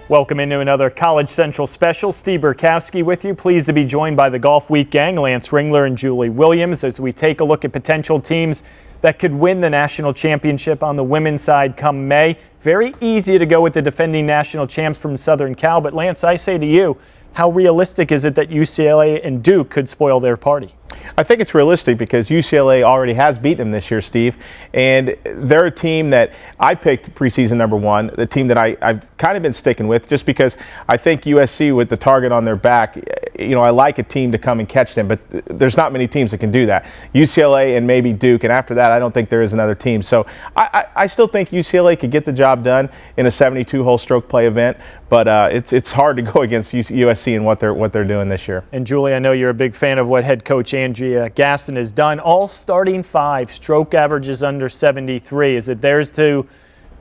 Welcome into another College Central special. Steve Burkowski with you. Pleased to be joined by the Golf Week gang, Lance Ringler and Julie Williams, as we take a look at potential teams that could win the national championship on the women's side come May. Very easy to go with the defending national champs from Southern Cal, but Lance, I say to you, how realistic is it that UCLA and Duke could spoil their party? I think it's realistic because UCLA already has beaten them this year, Steve, and they're a team that I picked preseason #1, the team that I've kind of been sticking with just because I think USC with the target on their back, you know, I like a team to come and catch them, but there's not many teams that can do that. UCLA and maybe Duke, and after that I don't think there is another team. So I still think UCLA could get the job done in a 72-hole stroke play event, but it's hard to go against USC and what they're doing this year. And Julie, I know you're a big fan of what head coach Andrea Gaston has done. All starting 5, stroke averages under 73. Is it theirs to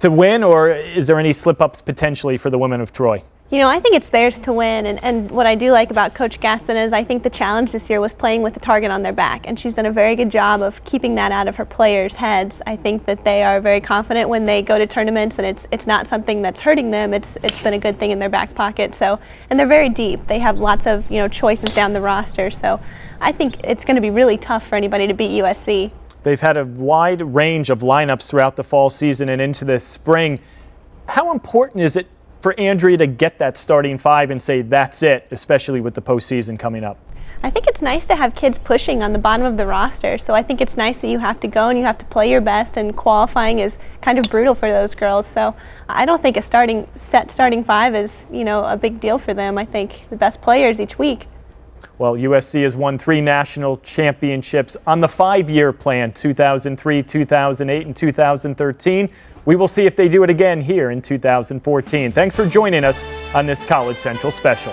win, or is there any slip-ups potentially for the women of Troy? You know, I think it's theirs to win, and what I do like about Coach Gaston is I think the challenge this year was playing with the target on their back, and she's done a very good job of keeping that out of her players' heads. I think that they are very confident when they go to tournaments, and it's not something that's hurting them. It's been a good thing in their back pocket. So, and they're very deep. They have lots of, you know, choices down the roster. So, I think it's going to be really tough for anybody to beat USC. They've had a wide range of lineups throughout the fall season and into the spring. How important is it for Andrea to get that starting 5 and say that's it, especially with the postseason coming up? I think it's nice to have kids pushing on the bottom of the roster, so I think it's nice that you have to go and you have to play your best, and qualifying is kind of brutal for those girls. So I don't think a starting 5 is, you know, a big deal for them. I think the best players each week. Well, USC has won 3 national championships on the 5-year plan, 2003, 2008, and 2013. We will see if they do it again here in 2014. Thanks for joining us on this College Central special.